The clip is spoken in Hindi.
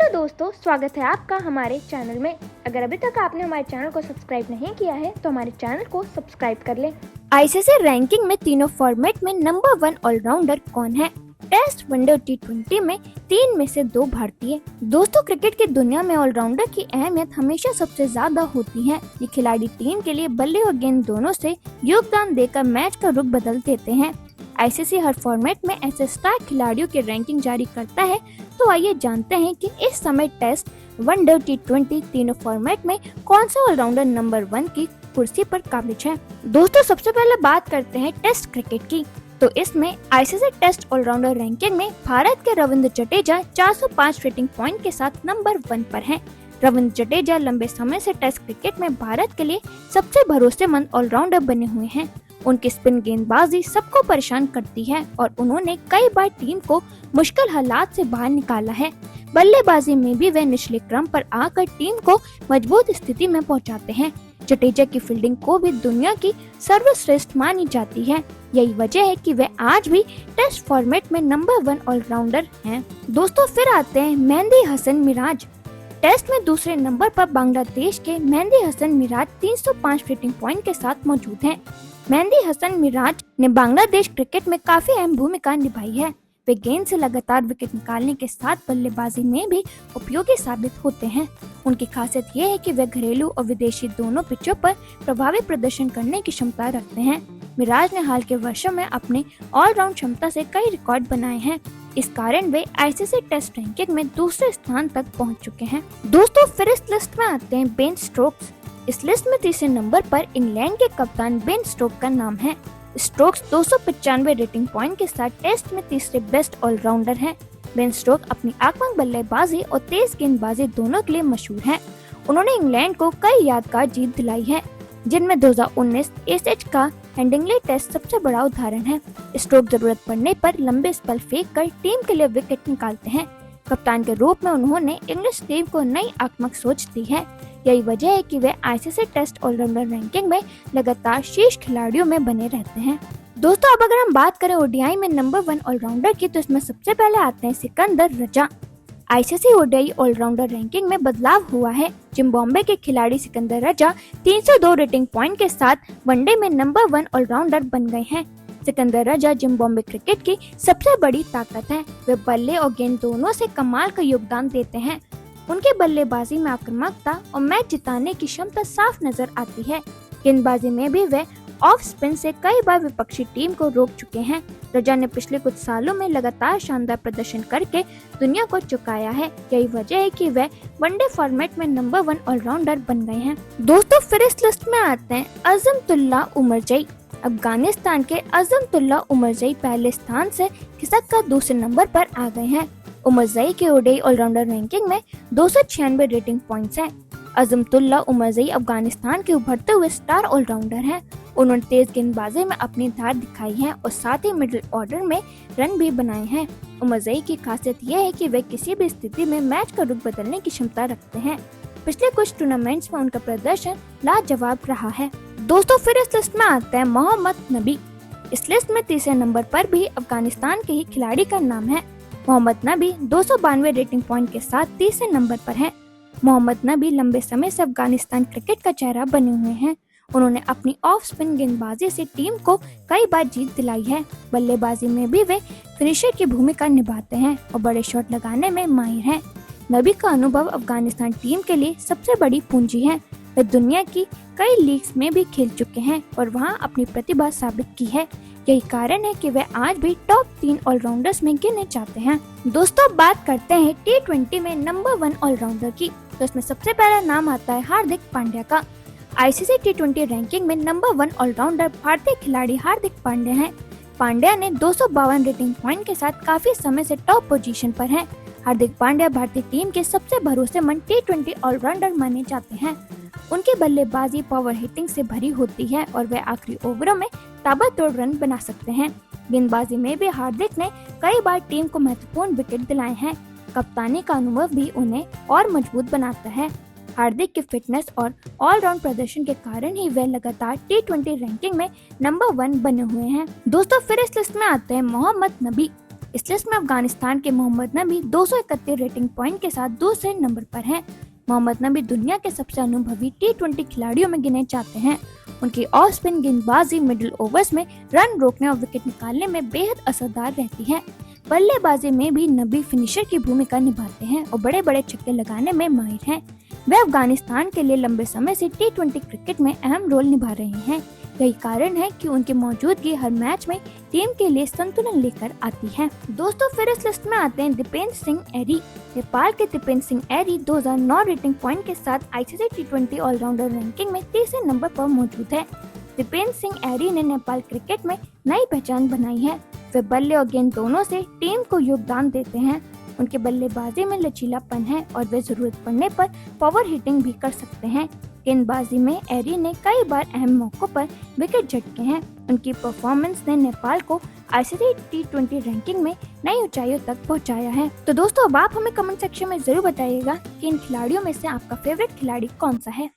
हेलो दोस्तों, स्वागत है आपका हमारे चैनल में। अगर अभी तक आपने हमारे चैनल को सब्सक्राइब नहीं किया है तो हमारे चैनल को सब्सक्राइब कर लें। आईसीसी रैंकिंग में तीनों फॉर्मेट में नंबर 1 ऑलराउंडर कौन है? टेस्ट, वनडे और टी20 में 3 में से 2 भारतीय। दोस्तों, क्रिकेट की दुनिया में ऑलराउंडर की अहमियत हमेशा सबसे ज्यादा होती है। ये खिलाड़ी टीम के लिए बल्ले और गेंद दोनों से योगदान देकर मैच का रुख बदल देते हैं। आईसीसी हर फॉर्मेट में ऐसे स्टार खिलाड़ियों की रैंकिंग जारी करता है। तो आइए जानते हैं कि इस समय टेस्ट, वनडे और टी20 तीनों फॉर्मेट में कौन सा ऑलराउंडर नंबर 1 की कुर्सी पर काबिज है। दोस्तों, सबसे पहले बात करते हैं टेस्ट क्रिकेट की। तो इसमें आईसीसी टेस्ट ऑलराउंडर रैंकिंग में भारत के रविंद्र जडेजा 405 रेटिंग पॉइंट के साथ नंबर 1 पर हैं। रविंद्र जडेजा लंबे समय से टेस्ट क्रिकेट में भारत के लिए सबसे भरोसेमंद ऑलराउंडर बने हुए हैं। उनकी स्पिन गेंदबाजी सबको परेशान करती है और उन्होंने कई बार टीम को मुश्किल हालात से बाहर निकाला है। बल्लेबाजी में भी वे निचले क्रम पर आकर टीम को मजबूत स्थिति में पहुंचाते हैं। जडेजा की फील्डिंग को भी दुनिया की सर्वश्रेष्ठ मानी जाती है। यही वजह है कि वे आज भी टेस्ट फॉर्मेट में नंबर 1 ऑलराउंडर हैं। दोस्तों, फिर आते हैं मेहंदी हसन मिराज। टेस्ट में दूसरे नंबर पर बांग्लादेश के मेहंदी हसन मिराज 305 रेटिंग पॉइंट के साथ मौजूद हैं। मेहंदी हसन मिराज ने बांग्लादेश क्रिकेट में काफी अहम भूमिका निभाई है। वे गेंद से लगातार विकेट निकालने के साथ बल्लेबाजी में भी उपयोगी साबित होते हैं। उनकी खासियत ये है कि वे घरेलू और विदेशी दोनों पिचों पर प्रभावी प्रदर्शन करने की क्षमता रखते हैं। मिराज ने हाल के वर्षों में अपने ऑलराउंड क्षमता से कई रिकॉर्ड बनाए हैं। इस कारण वे आईसीसी टेस्ट रैंकिंग में दूसरे स्थान तक पहुंच चुके हैं। दोस्तों, फिर इस लिस्ट में आते हैं बेन स्टोक्स। इस लिस्ट में तीसरे नंबर पर इंग्लैंड के कप्तान बेन स्टोक्स का नाम है। स्टोक्स 295 रेटिंग पॉइंट के साथ टेस्ट में तीसरे बेस्ट ऑलराउंडर हैं। बेन स्टोक्स अपनी आक्रामक बल्लेबाजी और तेज गेंदबाजी दोनों के लिए मशहूर हैं। उन्होंने इंग्लैंड को कई यादगार जीत दिलाई है, जिनमें 2019 एशेज का हेडिंग्ले टेस्ट सबसे बड़ा उदाहरण है। स्टोक्स जरूरत पड़ने पर लंबे स्पेल फेंक कर टीम के लिए विकेट निकालते हैं। कप्तान के रूप में उन्होंने इंग्लिश टीम को नई आक्रामक सोच दी है। यही वजह है कि वे आईसीसी टेस्ट ऑलराउंडर रैंकिंग में लगातार शीर्ष खिलाड़ियों में बने रहते हैं। दोस्तों, अब अगर हम बात करें ओडीआई में नंबर 1 ऑलराउंडर की, तो इसमें सबसे पहले आते हैं सिकंदर रजा। आईसीसी ओडीआई ऑलराउंडर रैंकिंग में बदलाव हुआ है। जिम्बाब्वे के खिलाड़ी सिकंदर रजा 302 रेटिंग पॉइंट के साथ वनडे में नंबर 1 ऑलराउंडर बन गए हैं। सिकंदर रजा जिम्बाब्वे क्रिकेट की सबसे बड़ी ताकत है। वे बल्ले और गेंद दोनों से कमाल का योगदान देते हैं। उनके बल्लेबाजी में आक्रामकता और मैच जिताने की क्षमता साफ नजर आती है। गेंदबाजी में भी वे ऑफ स्पिन से कई बार विपक्षी टीम को रोक चुके हैं। रजा ने पिछले कुछ सालों में लगातार शानदार प्रदर्शन करके दुनिया को चौंकाया है। यही वजह है कि वे वनडे फॉर्मेट में नंबर 1 ऑलराउंडर बन गए हैं। दोस्तों, फिर इस लिस्ट में आते हैं अज़मुल्लाह उमरजई। अफगानिस्तान के अज़मुल्लाह उमरजई पहले स्थान से खिसक कर दूसरे नंबर पर आ गए हैं। उमरजई के ओडीआई ऑलराउंडर रैंकिंग में 296 रेटिंग पॉइंट्स हैं। अज़मुल्लाह उमरजई अफगानिस्तान के उभरते हुए स्टार ऑलराउंडर हैं। उन्होंने तेज गेंदबाजी में अपनी धार दिखाई है और साथ ही मिडिल ऑर्डर में रन भी बनाए हैं। उमरजई की खासियत यह है कि वे किसी भी स्थिति में मैच का रुख बदलने की क्षमता रखते हैं। पिछले कुछ टूर्नामेंट्स में उनका प्रदर्शन लाजवाब रहा है। दोस्तों, फिर इस लिस्ट में आता है मोहम्मद नबी। इस लिस्ट में तीसरे नंबर पर भी अफगानिस्तान के ही खिलाड़ी का नाम है। मोहम्मद नबी 292 रेटिंग पॉइंट के साथ तीसरे नंबर पर हैं। मोहम्मद नबी लंबे समय से अफगानिस्तान क्रिकेट का चेहरा बने हुए हैं। उन्होंने अपनी ऑफ स्पिन गेंदबाजी से टीम को कई बार जीत दिलाई है। बल्लेबाजी में भी वे फिनिशर की भूमिका निभाते हैं और बड़े शॉट लगाने में माहिर हैं। नबी का अनुभव अफगानिस्तान टीम के लिए सबसे बड़ी पूंजी है। वे दुनिया की कई लीग्स में भी खेल चुके हैं और वहां अपनी प्रतिभा साबित की है। यही कारण है कि वे आज भी टॉप 3 ऑलराउंडर्स में गिने जाते हैं। दोस्तों, बात करते हैं टी20 में नंबर 1 ऑलराउंडर की। तो इसमें सबसे पहला नाम आता है हार्दिक पांड्या का। आईसीसी टी20 रैंकिंग में नंबर 1 ऑलराउंडर भारतीय खिलाड़ी हार्दिक पांड्या हैं। पांड्या ने 252 रेटिंग पॉइंट के साथ काफी समय से टॉप पोजीशन पर हैं। हार्दिक पांड्या भारतीय टीम के सबसे भरोसेमंद टी20 ऑलराउंडर माने जाते हैं। उनकी बल्लेबाजी पावर हिटिंग से भरी होती है और वे आखिरी ओवरों में ताबड़तोड़ रन बना सकते हैं। गेंदबाजी में भी हार्दिक ने कई बार टीम को महत्वपूर्ण विकेट दिलाए हैं। कप्तानी का अनुभव भी उन्हें और मजबूत बनाता है। हार्दिक की फिटनेस और ऑलराउंड प्रदर्शन के कारण ही वे लगातार टी20 रैंकिंग में नंबर 1 बने हुए हैं। दोस्तों, फिर इस लिस्ट में आते हैं मोहम्मद नबी। इस लिस्ट में अफगानिस्तान के मोहम्मद नबी 231 रेटिंग पॉइंट के साथ दूसरे नंबर पर हैं। मोहम्मद नबी दुनिया के सबसे अनुभवी T20 खिलाड़ियों में गिने जाते हैं। उनकी ऑफ स्पिन गेंदबाजी मिडिल ओवर्स में रन रोकने और विकेट निकालने में बेहद असरदार रहती है। बल्लेबाजी में भी नबी फिनिशर की भूमिका निभाते हैं और बड़े बड़े छक्के लगाने में माहिर हैं। वे अफगानिस्तान के लिए लंबे समय से T20 क्रिकेट में अहम रोल निभा रहे हैं। यही कारण है कि उनकी मौजूदगी हर मैच में टीम के लिए संतुलन लेकर आती है। दोस्तों फिर इस लिस्ट में आते हैं दीपेंद्र सिंह एरी। नेपाल के दीपेंद्र सिंह एरी 2009 रेटिंग पॉइंट के साथ ICC T20 ऑलराउंडर रैंकिंग में तीसरे नंबर पर मौजूद है। दीपेंद्र सिंह एरी ने नेपाल क्रिकेट में नई पहचान बनाई है। वे बल्ले और गेंद दोनों से टीम को योगदान देते हैं। उनके बल्लेबाजी में लचीलापन है और वे जरूरत पड़ने पर पावर हिटिंग भी कर सकते हैं। गेंदबाजी में एरी ने कई बार अहम मौकों पर विकेट झटके हैं। उनकी परफॉर्मेंस ने नेपाल को ICC T20 रैंकिंग में नई ऊंचाइयों तक पहुंचाया है। तो दोस्तों अब आप हमें कमेंट सेक्शन में जरूर बताइएगा कि इन खिलाड़ियों में से आपका फेवरेट खिलाड़ी कौन सा है।